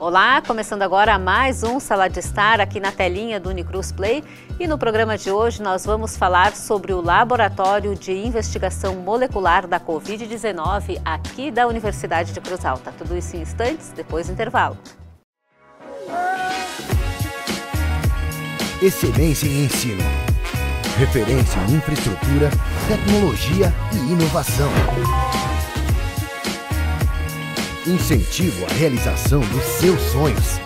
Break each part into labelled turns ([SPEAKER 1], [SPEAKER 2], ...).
[SPEAKER 1] Olá, começando agora mais um Sala de Estar aqui na telinha do Unicruz Play. E no programa de hoje nós vamos falar sobre o Laboratório de Investigação Molecular da Covid-19 aqui da Universidade de Cruz Alta. Tudo isso em instantes, depois do intervalo.
[SPEAKER 2] Excelência em ensino. Referência em infraestrutura, tecnologia e inovação. Incentivo à realização dos seus sonhos.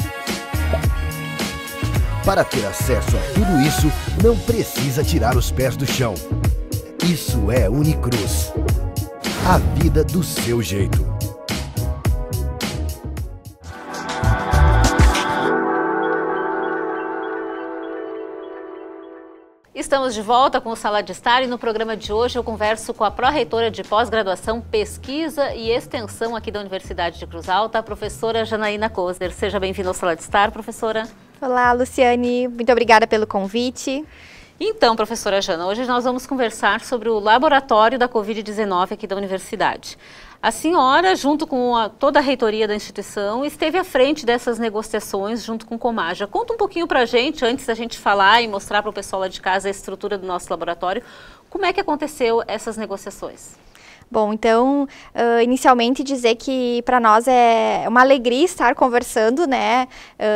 [SPEAKER 2] Para ter acesso a tudo isso, não precisa tirar os pés do chão. Isso é Unicruz. A vida do seu jeito.
[SPEAKER 1] Estamos de volta com o Sala de Estar e no programa de hoje eu converso com a pró-reitora de pós-graduação, pesquisa e extensão aqui da Universidade de Cruz Alta, a professora Janaína Cosner. Seja bem-vinda ao Sala de Estar, professora.
[SPEAKER 3] Olá, Luciane. Muito obrigada pelo convite.
[SPEAKER 1] Então, professora Jana, hoje nós vamos conversar sobre o laboratório da Covid-19 aqui da Universidade. A senhora, junto com toda a reitoria da instituição, esteve à frente dessas negociações junto com o Comaja. Conta um pouquinho para a gente, antes da gente falar e mostrar para o pessoal lá de casa a estrutura do nosso laboratório, como é que aconteceu essas negociações?
[SPEAKER 3] Bom, então, inicialmente dizer que para nós é uma alegria estar conversando, né,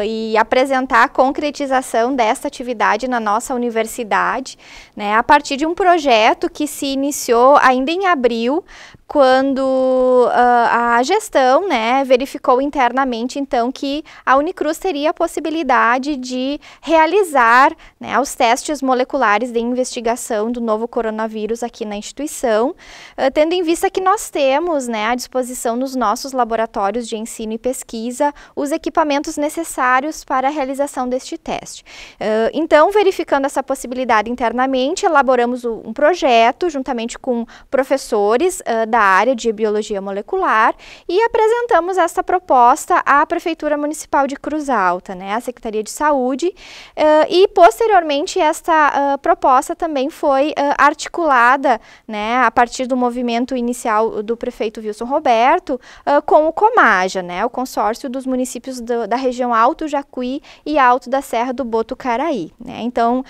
[SPEAKER 3] e apresentar a concretização dessa atividade na nossa universidade, né, a partir de um projeto que se iniciou ainda em abril, quando a gestão, né, verificou internamente, então, que a Unicruz teria a possibilidade de realizar, né, os testes moleculares de investigação do novo coronavírus aqui na instituição, tendo em vista que nós temos, né, à disposição nos nossos laboratórios de ensino e pesquisa os equipamentos necessários para a realização deste teste. Então, verificando essa possibilidade internamente, elaboramos um projeto juntamente com professores da área de biologia molecular e apresentamos essa proposta à Prefeitura Municipal de Cruz Alta, né, à Secretaria de Saúde, e posteriormente esta proposta também foi articulada, né, a partir do movimento inicial do prefeito Wilson Roberto com o Comaja, né, o consórcio dos municípios da região Alto Jacuí e Alto da Serra do Botucaraí, né. Então,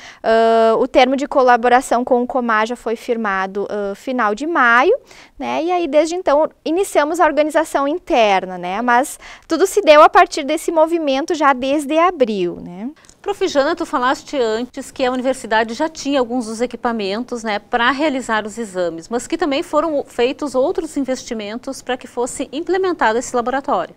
[SPEAKER 3] o termo de colaboração com o Comaja foi firmado final de maio, né, e aí desde então iniciamos a organização interna, né, mas tudo se deu a partir desse movimento já desde abril, né.
[SPEAKER 1] Prof. Jana, tu falaste antes que a universidade já tinha alguns dos equipamentos, né, para realizar os exames, mas que também foram feitos outros investimentos para que fosse implementado esse laboratório.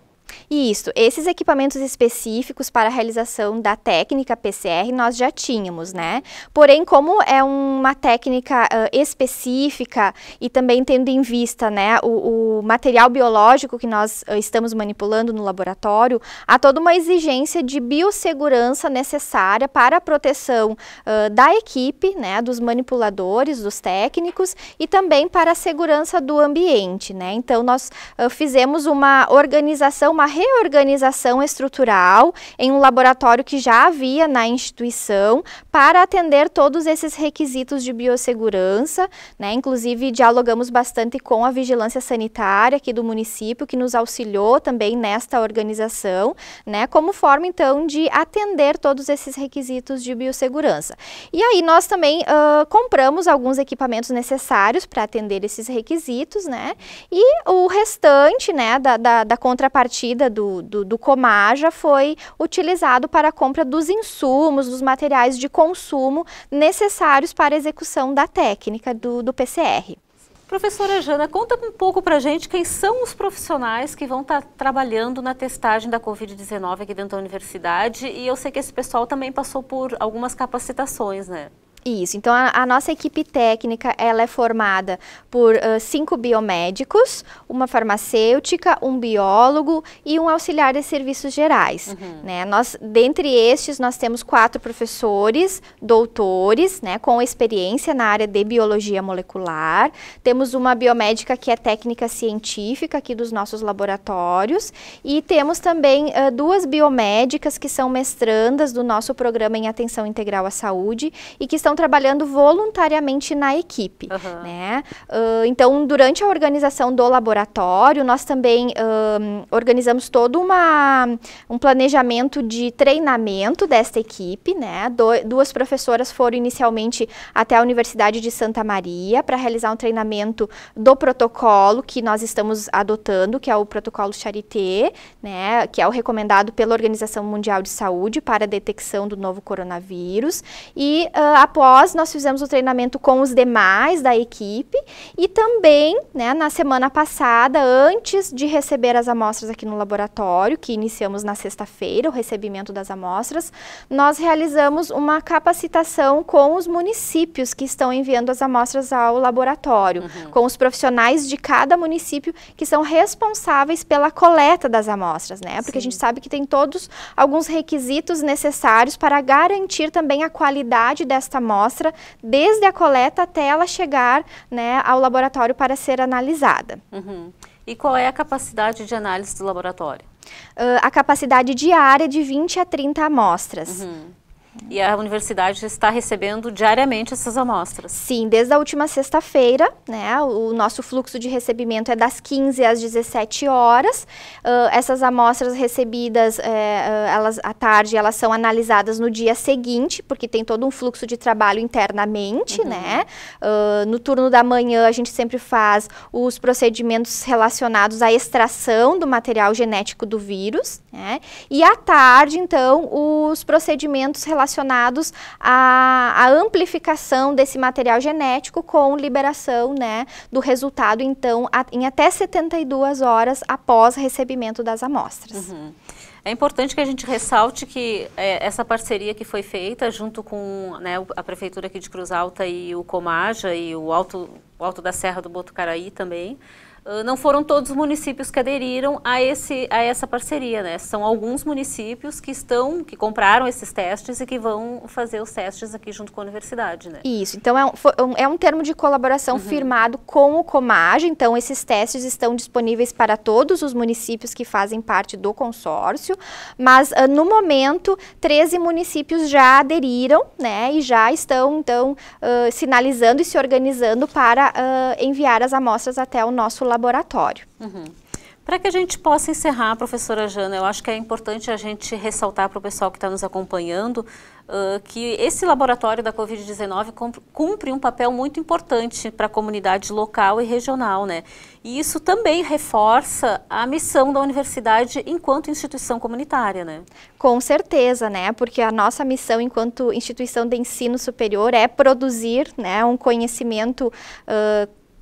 [SPEAKER 3] Isso, esses equipamentos específicos para a realização da técnica PCR nós já tínhamos, né? Porém, como é uma técnica específica e também tendo em vista, né, o material biológico que nós estamos manipulando no laboratório, há toda uma exigência de biossegurança necessária para a proteção da equipe, né, dos manipuladores, dos técnicos e também para a segurança do ambiente, né? Então, nós fizemos uma reorganização estrutural em um laboratório que já havia na instituição para atender todos esses requisitos de biossegurança, né? Inclusive dialogamos bastante com a vigilância sanitária aqui do município, que nos auxiliou também nesta organização, né? Como forma então de atender todos esses requisitos de biossegurança. E aí nós também compramos alguns equipamentos necessários para atender esses requisitos, né? E o restante, né, da contrapartida do Comaja foi utilizado para a compra dos insumos, dos materiais de consumo necessários para a execução da técnica do PCR.
[SPEAKER 1] Professora Jana, conta um pouco para a gente quem são os profissionais que vão estar trabalhando na testagem da Covid-19 aqui dentro da universidade, e eu sei que esse pessoal também passou por algumas capacitações, né?
[SPEAKER 3] Isso, então a nossa equipe técnica ela é formada por 5 biomédicos, uma farmacêutica, um biólogo e um auxiliar de serviços gerais. Né? Dentre estes, nós temos 4 professores, doutores, né, com experiência na área de biologia molecular. Temos uma biomédica que é técnica científica aqui dos nossos laboratórios e temos também 2 biomédicas que são mestrandas do nosso programa em atenção integral à saúde e que estão estão trabalhando voluntariamente na equipe, né? Então, durante a organização do laboratório, nós também organizamos todo um planejamento de treinamento desta equipe, né? Duas professoras foram inicialmente até a Universidade de Santa Maria para realizar um treinamento do protocolo que nós estamos adotando, que é o protocolo Charité, né? Que é o recomendado pela Organização Mundial de Saúde para a detecção do novo coronavírus. E após, nós fizemos o treinamento com os demais da equipe e também, né, na semana passada, antes de receber as amostras aqui no laboratório, que iniciamos na sexta-feira, o recebimento das amostras, nós realizamos uma capacitação com os municípios que estão enviando as amostras ao laboratório, com os profissionais de cada município que são responsáveis pela coleta das amostras, né? Porque a gente sabe que tem todos alguns requisitos necessários para garantir também a qualidade desta amostra, desde a coleta até ela chegar, né, ao laboratório para ser analisada.
[SPEAKER 1] E qual é a capacidade de análise do laboratório?
[SPEAKER 3] A capacidade diária de 20 a 30 amostras.
[SPEAKER 1] E a universidade está recebendo diariamente essas amostras?
[SPEAKER 3] Sim, desde a última sexta-feira, né, o nosso fluxo de recebimento é das 15 às 17 horas. Essas amostras recebidas elas, à tarde, elas são analisadas no dia seguinte, porque tem todo um fluxo de trabalho internamente, né? No turno da manhã, a gente sempre faz os procedimentos relacionados à extração do material genético do vírus, né? E à tarde, então, os procedimentos relacionados à amplificação desse material genético com liberação, né, do resultado, então, em até 72 horas após recebimento das amostras.
[SPEAKER 1] É importante que a gente ressalte que essa parceria que foi feita junto com, né, a Prefeitura aqui de Cruz Alta e o Comaja e o Alto da Serra do Botucaraí também, não foram todos os municípios que aderiram a essa parceria, né? São alguns municípios que compraram esses testes e que vão fazer os testes aqui junto com a universidade, né?
[SPEAKER 3] Isso, então é um termo de colaboração firmado com o Comaja, então esses testes estão disponíveis para todos os municípios que fazem parte do consórcio, mas no momento 13 municípios já aderiram, né? E já estão, então, sinalizando e se organizando para enviar as amostras até o nosso laboratório.
[SPEAKER 1] Para que a gente possa encerrar, professora Jana, eu acho que é importante a gente ressaltar para o pessoal que está nos acompanhando que esse laboratório da Covid-19 cumpre um papel muito importante para a comunidade local e regional, né? E isso também reforça a missão da universidade enquanto instituição comunitária, né?
[SPEAKER 3] Com certeza, né? Porque a nossa missão enquanto instituição de ensino superior é produzir, né, um conhecimento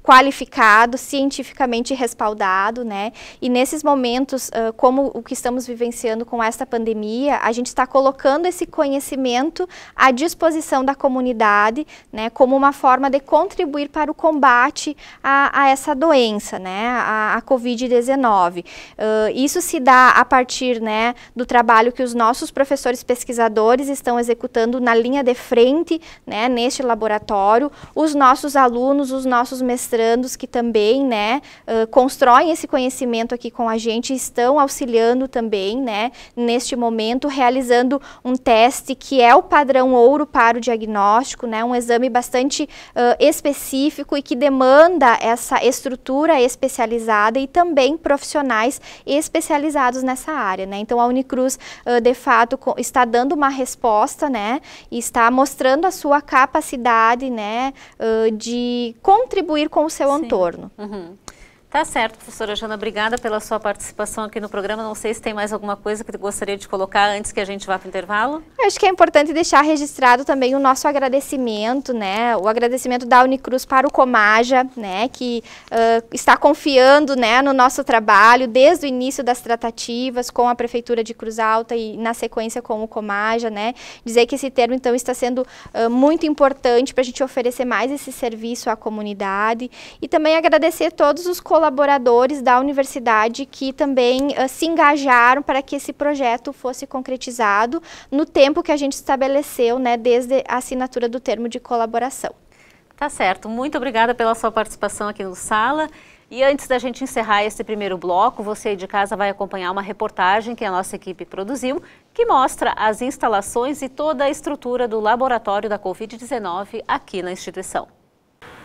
[SPEAKER 3] qualificado, cientificamente respaldado, né? E nesses momentos, como o que estamos vivenciando com esta pandemia, a gente está colocando esse conhecimento à disposição da comunidade, né? Como uma forma de contribuir para o combate a essa doença, né? A Covid-19. Isso se dá a partir, né, do trabalho que os nossos professores pesquisadores estão executando na linha de frente, né, neste laboratório, os nossos alunos, os nossos mestrandos que também, né, constroem esse conhecimento aqui com a gente, estão auxiliando também, né, neste momento, realizando um teste que é o padrão ouro para o diagnóstico, né, um exame bastante específico e que demanda essa estrutura especializada e também profissionais especializados nessa área, né. Então a Unicruz, de fato, está dando uma resposta, né, e está mostrando a sua capacidade, né, de contribuir com o seu entorno.
[SPEAKER 1] Tá certo, professora Jana, obrigada pela sua participação aqui no programa. Não sei se tem mais alguma coisa que gostaria de colocar antes que a gente vá para o intervalo.
[SPEAKER 3] Eu acho que é importante deixar registrado também o nosso agradecimento, né, o agradecimento da Unicruz para o Comaja, né, que está confiando, né, no nosso trabalho desde o início das tratativas com a Prefeitura de Cruz Alta e na sequência com o Comaja, né, dizer que esse termo então está sendo muito importante para a gente oferecer mais esse serviço à comunidade e também agradecer todos os colaboradores da universidade que também se engajaram para que esse projeto fosse concretizado no tempo que a gente estabeleceu, né, desde a assinatura do termo de colaboração.
[SPEAKER 1] Tá certo. Muito obrigada pela sua participação aqui no Sala. E antes da gente encerrar esse primeiro bloco, você aí de casa vai acompanhar uma reportagem que a nossa equipe produziu, que mostra as instalações e toda a estrutura do laboratório da Covid-19 aqui na instituição.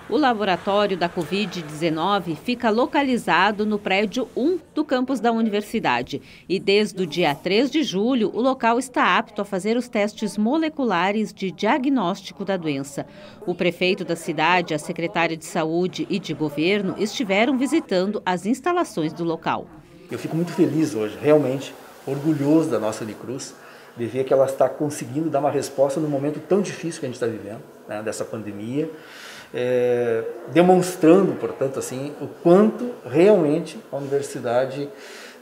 [SPEAKER 1] O laboratório da Covid-19 fica localizado no prédio 1 do campus da universidade e desde o dia 3 de julho o local está apto a fazer os testes moleculares de diagnóstico da doença. O prefeito da cidade, a secretária de saúde e de governo estiveram visitando as instalações do local.
[SPEAKER 4] Eu fico muito feliz hoje, realmente orgulhoso da nossa Unicruz, de ver que ela está conseguindo dar uma resposta num momento tão difícil que a gente está vivendo, né, dessa pandemia. Demonstrando, portanto, assim, o quanto realmente a universidade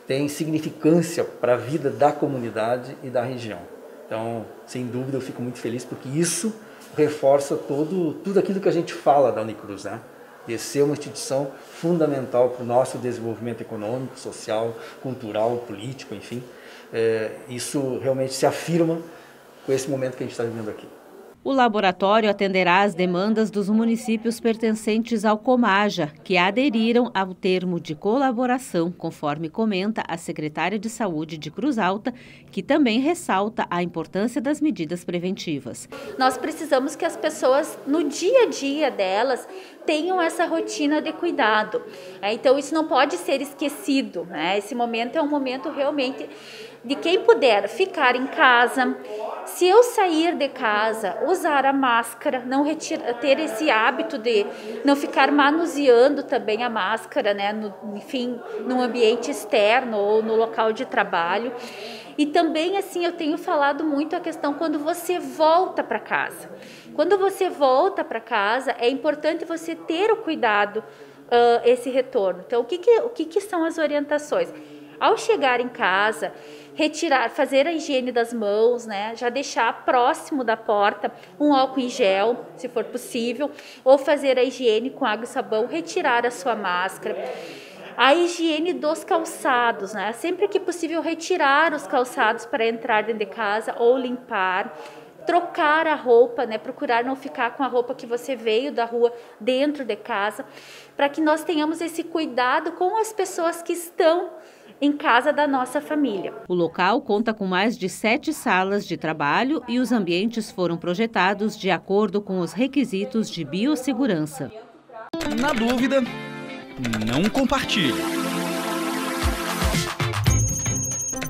[SPEAKER 4] tem significância para a vida da comunidade e da região. Então, sem dúvida, eu fico muito feliz porque isso reforça tudo aquilo que a gente fala da Unicruz, né? De ser uma instituição fundamental para o nosso desenvolvimento econômico, social, cultural, político, enfim. Isso realmente se afirma com esse momento que a gente está vivendo aqui.
[SPEAKER 1] O laboratório atenderá às demandas dos municípios pertencentes ao Comaja, que aderiram ao termo de colaboração, conforme comenta a secretária de Saúde de Cruz Alta, que também ressalta a importância das medidas preventivas.
[SPEAKER 5] Nós precisamos que as pessoas, no dia a dia delas, tenham essa rotina de cuidado. Então, isso não pode ser esquecido, né? Esse momento é um momento realmente de quem puder ficar em casa. Se eu sair de casa, usar a máscara, não ter esse hábito de não ficar manuseando também a máscara, né? Enfim, no ambiente externo ou no local de trabalho. E também, assim, eu tenho falado muito a questão quando você volta para casa. Quando você volta para casa, é importante você ter o cuidado, esse retorno. Então, o que são as orientações? Ao chegar em casa, fazer a higiene das mãos, né? Já deixar próximo da porta um álcool em gel, se for possível, ou fazer a higiene com água e sabão, retirar a sua máscara. A higiene dos calçados, né? Sempre que possível retirar os calçados para entrar dentro de casa ou limpar. Trocar a roupa, né? Procurar não ficar com a roupa que você veio da rua dentro de casa, para que nós tenhamos esse cuidado com as pessoas que estão em casa da nossa família.
[SPEAKER 1] O local conta com mais de 7 salas de trabalho e os ambientes foram projetados de acordo com os requisitos de biossegurança.
[SPEAKER 6] Na dúvida, não compartilhe.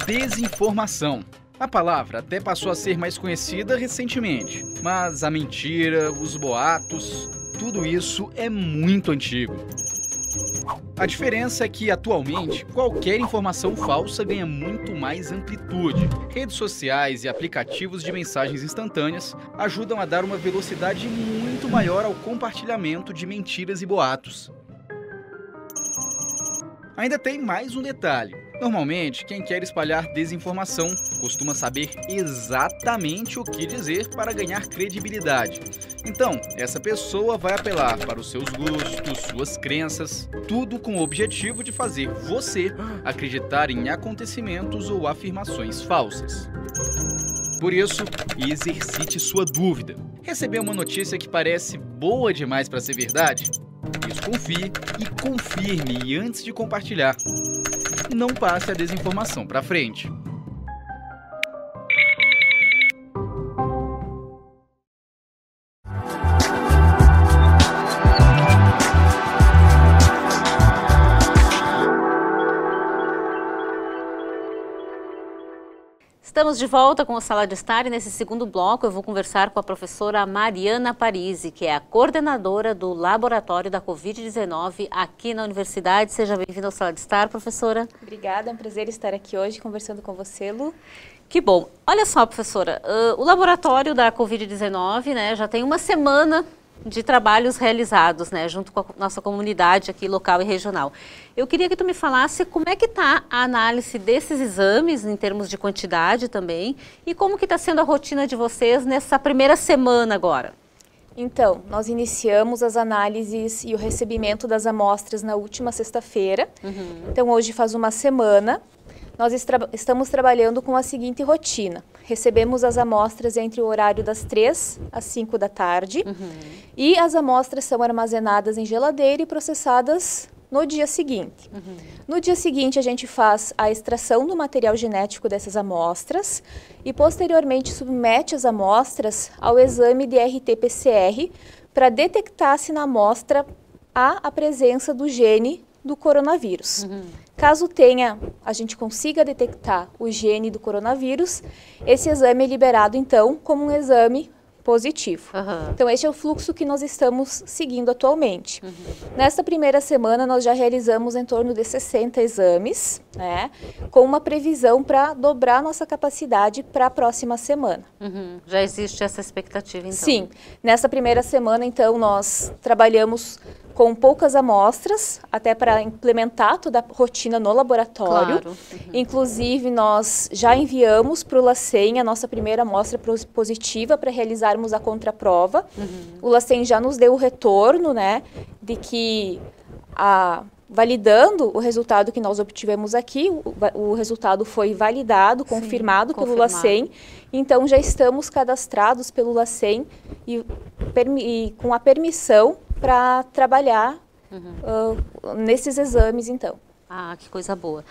[SPEAKER 6] Desinformação. A palavra até passou a ser mais conhecida recentemente, mas a mentira, os boatos, tudo isso é muito antigo. A diferença é que, atualmente, qualquer informação falsa ganha muito mais amplitude. Redes sociais e aplicativos de mensagens instantâneas ajudam a dar uma velocidade muito maior ao compartilhamento de mentiras e boatos. Ainda tem mais um detalhe. Normalmente, quem quer espalhar desinformação costuma saber exatamente o que dizer para ganhar credibilidade. Então, essa pessoa vai apelar para os seus gostos, suas crenças, tudo com o objetivo de fazer você acreditar em acontecimentos ou afirmações falsas. Por isso, exercite sua dúvida. Recebeu uma notícia que parece boa demais para ser verdade? Desconfie e confirme antes de compartilhar. Não passe a desinformação para frente.
[SPEAKER 1] Estamos de volta com o Sala de Estar e nesse segundo bloco eu vou conversar com a professora Mariana Parisi, que é a coordenadora do Laboratório da Covid-19 aqui na Universidade. Seja bem-vinda ao Sala de Estar, professora.
[SPEAKER 7] Obrigada, é um prazer estar aqui hoje conversando com você, Lu.
[SPEAKER 1] Que bom. Olha só, professora, o Laboratório da Covid-19, né, já tem uma semana de trabalhos realizados, né, junto com a nossa comunidade aqui local e regional. Eu queria que tu me falasse como é que está a análise desses exames, em termos de quantidade também, e como que está sendo a rotina de vocês nessa primeira semana agora.
[SPEAKER 7] Então, nós iniciamos as análises e o recebimento das amostras na última sexta-feira. Então, hoje faz uma semana. Nós estamos trabalhando com a seguinte rotina. Recebemos as amostras entre o horário das 3 às 5 da tarde e as amostras são armazenadas em geladeira e processadas no dia seguinte. No dia seguinte, a gente faz a extração do material genético dessas amostras e, posteriormente, submete as amostras ao exame de RT-PCR para detectar se na amostra há a presença do gene do coronavírus. Caso a gente consiga detectar o gene do coronavírus, esse exame é liberado, então, como um exame positivo. Então, esse é o fluxo que nós estamos seguindo atualmente. Nesta primeira semana, nós já realizamos em torno de 60 exames, né, com uma previsão para dobrar nossa capacidade para a próxima semana.
[SPEAKER 1] Já existe essa expectativa, então?
[SPEAKER 7] Sim. Nessa primeira semana, então, nós trabalhamos com poucas amostras, até para implementar toda a rotina no laboratório.
[SPEAKER 1] Claro.
[SPEAKER 7] Inclusive, nós já enviamos para o LACEN a nossa primeira amostra positiva para realizarmos a contraprova. O LACEN já nos deu o retorno, né, de que, validando o resultado que nós obtivemos aqui, o resultado foi validado, confirmado pelo LACEN. Então, já estamos cadastrados pelo LACEN e com a permissão para trabalhar nesses exames, então.
[SPEAKER 1] Ah, que coisa boa.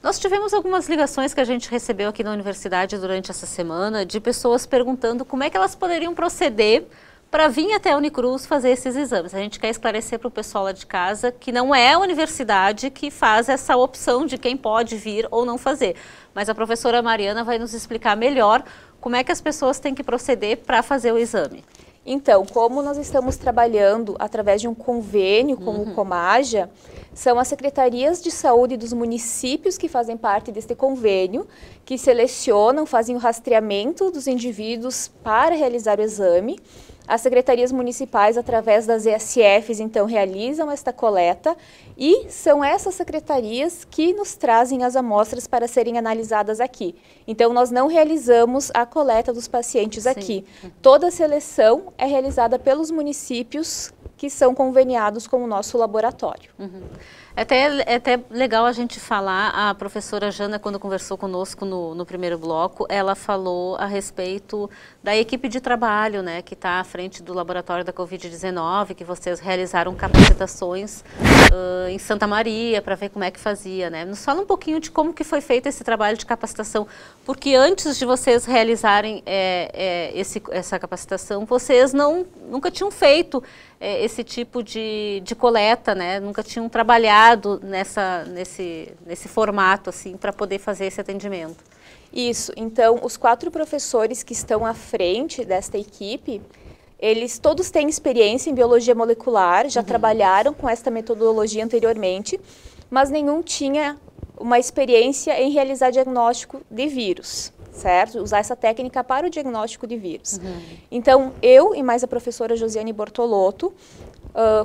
[SPEAKER 1] Nós tivemos algumas ligações que a gente recebeu aqui na universidade durante essa semana de pessoas perguntando como é que elas poderiam proceder para vir até a Unicruz fazer esses exames. A gente quer esclarecer para o pessoal lá de casa que não é a universidade que faz essa opção de quem pode vir ou não fazer. Mas a professora Mariana vai nos explicar melhor como é que as pessoas têm que proceder para fazer o exame.
[SPEAKER 7] Então, como nós estamos trabalhando através de um convênio com o Comaja, são as secretarias de saúde dos municípios que fazem parte deste convênio, que selecionam, fazem o rastreamento dos indivíduos para realizar o exame. As secretarias municipais, através das ESFs, então, realizam esta coleta e são essas secretarias que nos trazem as amostras para serem analisadas aqui. Então, nós não realizamos a coleta dos pacientes aqui. Toda a seleção é realizada pelos municípios que são conveniados com o nosso laboratório.
[SPEAKER 1] É até legal a gente falar, a professora Jana, quando conversou conosco no primeiro bloco, ela falou a respeito da equipe de trabalho, né, que está à frente do laboratório da Covid-19, que vocês realizaram capacitações em Santa Maria para ver como é que fazia, né? Nos fala um pouquinho de como que foi feito esse trabalho de capacitação, porque antes de vocês realizarem essa capacitação, vocês nunca tinham feito esse tipo de coleta, né? Nunca tinham trabalhado nesse formato, assim, para poder fazer esse atendimento.
[SPEAKER 7] Isso. Então, os 4 professores que estão à frente desta equipe, eles todos têm experiência em biologia molecular, já trabalharam com esta metodologia anteriormente, mas nenhum tinha uma experiência em realizar diagnóstico de vírus, certo? Usar essa técnica para o diagnóstico de vírus. Então, eu e mais a professora Josiane Bortolotto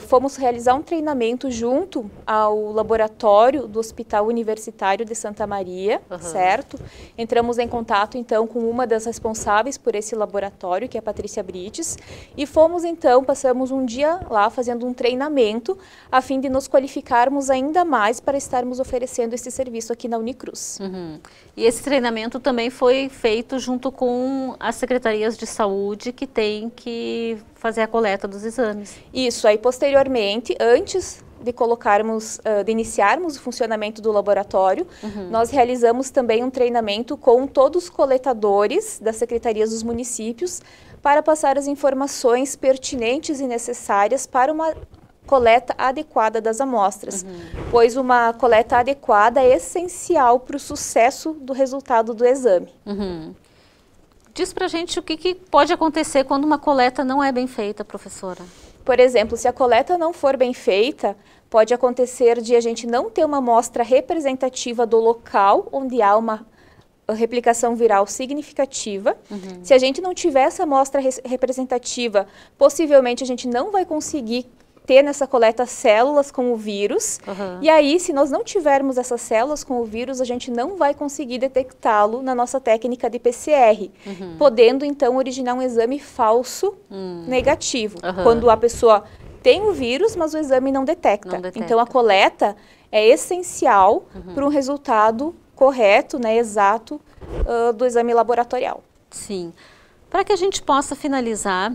[SPEAKER 7] fomos realizar um treinamento junto ao laboratório do Hospital Universitário de Santa Maria, certo? Entramos em contato, então, com uma das responsáveis por esse laboratório, que é a Patrícia Brites, e fomos, então, passamos um dia lá fazendo um treinamento, a fim de nos qualificarmos ainda mais para estarmos oferecendo esse serviço aqui na Unicruz.
[SPEAKER 1] E esse treinamento também foi feito junto com as secretarias de saúde que têm que fazer a coleta dos exames.
[SPEAKER 7] Isso, aí posteriormente, antes de iniciarmos o funcionamento do laboratório, nós realizamos também um treinamento com todos os coletadores das secretarias dos municípios para passar as informações pertinentes e necessárias para uma coleta adequada das amostras, pois uma coleta adequada é essencial para o sucesso do resultado do exame.
[SPEAKER 1] Diz pra gente o que pode acontecer quando uma coleta não é bem feita, professora.
[SPEAKER 7] Por exemplo, se a coleta não for bem feita, pode acontecer de a gente não ter uma amostra representativa do local onde há uma replicação viral significativa. Se a gente não tiver essa amostra representativa, possivelmente a gente não vai conseguir ter nessa coleta células com o vírus, e aí, se nós não tivermos essas células com o vírus, a gente não vai conseguir detectá-lo na nossa técnica de PCR, podendo, então, originar um exame falso negativo, quando a pessoa tem o vírus, mas o exame não detecta. Então, a coleta é essencial para um resultado correto, né, exato, do exame laboratorial.
[SPEAKER 1] Sim. Para que a gente possa finalizar,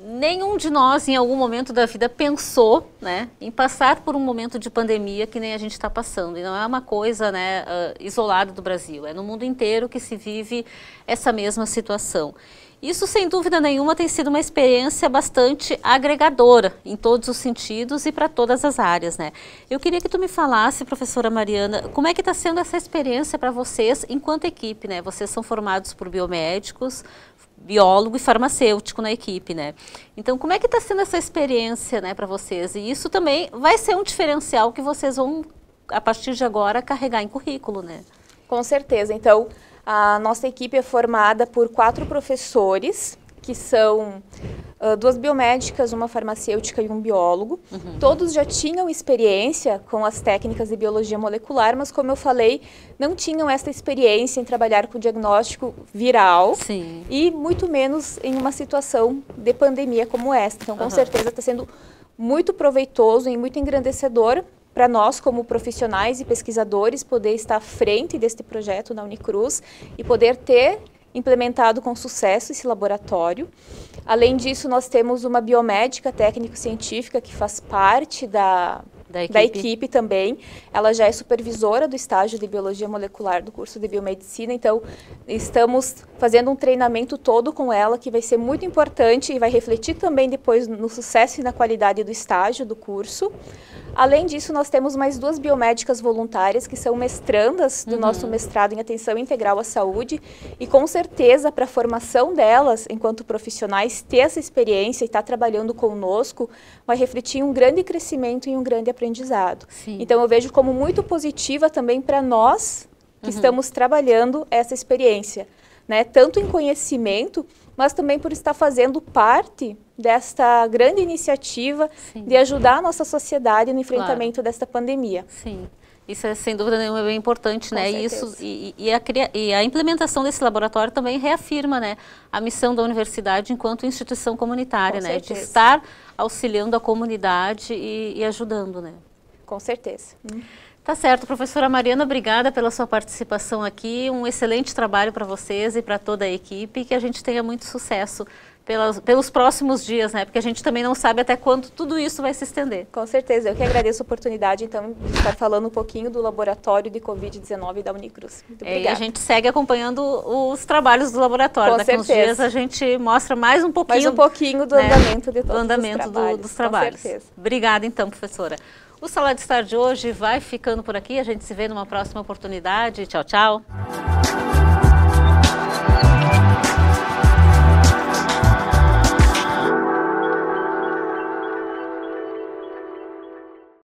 [SPEAKER 1] nenhum de nós, em algum momento da vida, pensou, né, em passar por um momento de pandemia que nem a gente está passando. E não é uma coisa, né, isolada do Brasil. É no mundo inteiro que se vive essa mesma situação. Isso, sem dúvida nenhuma, tem sido uma experiência bastante agregadora em todos os sentidos e para todas as áreas, né? Eu queria que tu me falasse, professora Mariana, como é que está sendo essa experiência para vocês enquanto equipe, né? Vocês são formados por biomédicos, biólogo e farmacêutico na equipe, né? Então, como é que está sendo essa experiência, né, para vocês? E isso também vai ser um diferencial que vocês vão, a partir de agora, carregar em currículo, né?
[SPEAKER 7] Com certeza. Então, a nossa equipe é formada por 4 professores, que são 2 biomédicas, uma farmacêutica e um biólogo. Todos já tinham experiência com as técnicas de biologia molecular, mas, como eu falei, não tinham essa experiência em trabalhar com diagnóstico viral.
[SPEAKER 1] Sim.
[SPEAKER 7] E muito menos em uma situação de pandemia como esta. Então, com certeza, está sendo muito proveitoso e muito engrandecedor para nós, como profissionais e pesquisadores, poder estar à frente deste projeto na Unicruz e poder ter implementado com sucesso esse laboratório. Além disso, nós temos uma biomédica técnico-científica que faz parte da equipe também. Ela já é supervisora do estágio de biologia molecular do curso de biomedicina, então estamos fazendo um treinamento todo com ela que vai ser muito importante e vai refletir também depois no sucesso e na qualidade do estágio do curso. Além disso, nós temos mais 2 biomédicas voluntárias que são mestrandas do nosso mestrado em Atenção Integral à Saúde e, com certeza, para a formação delas, enquanto profissionais, ter essa experiência e estar trabalhando conosco vai refletir um grande crescimento e um grande aprendizado.
[SPEAKER 1] Sim.
[SPEAKER 7] Então, eu vejo como muito positiva também para nós que estamos trabalhando essa experiência, né? Tanto em conhecimento, mas também por estar fazendo parte desta grande iniciativa de ajudar a nossa sociedade no enfrentamento desta pandemia.
[SPEAKER 1] Sim, isso é sem dúvida nenhuma bem importante, né?
[SPEAKER 7] Certeza.
[SPEAKER 1] E a implementação desse laboratório também reafirma, né, a missão da universidade enquanto instituição comunitária, né, de estar auxiliando a comunidade e ajudando, né?
[SPEAKER 7] Com certeza.
[SPEAKER 1] Tá certo, professora Mariana, obrigada pela sua participação aqui, um excelente trabalho para vocês e para toda a equipe, que a gente tenha muito sucesso pelos próximos dias, né? Porque a gente também não sabe até quando tudo isso vai se estender.
[SPEAKER 7] Com certeza, eu que agradeço a oportunidade, então, de estar falando um pouquinho do laboratório de Covid-19 da Unicruz. Muito obrigada.
[SPEAKER 1] E a gente segue acompanhando os trabalhos do laboratório. Daqui uns dias a gente mostra mais um pouquinho
[SPEAKER 7] do andamento de todos
[SPEAKER 1] dos trabalhos.
[SPEAKER 7] Com certeza.
[SPEAKER 1] Obrigada, então, professora. O Sala de Estar de hoje vai ficando por aqui. A gente se vê numa próxima oportunidade. Tchau, tchau.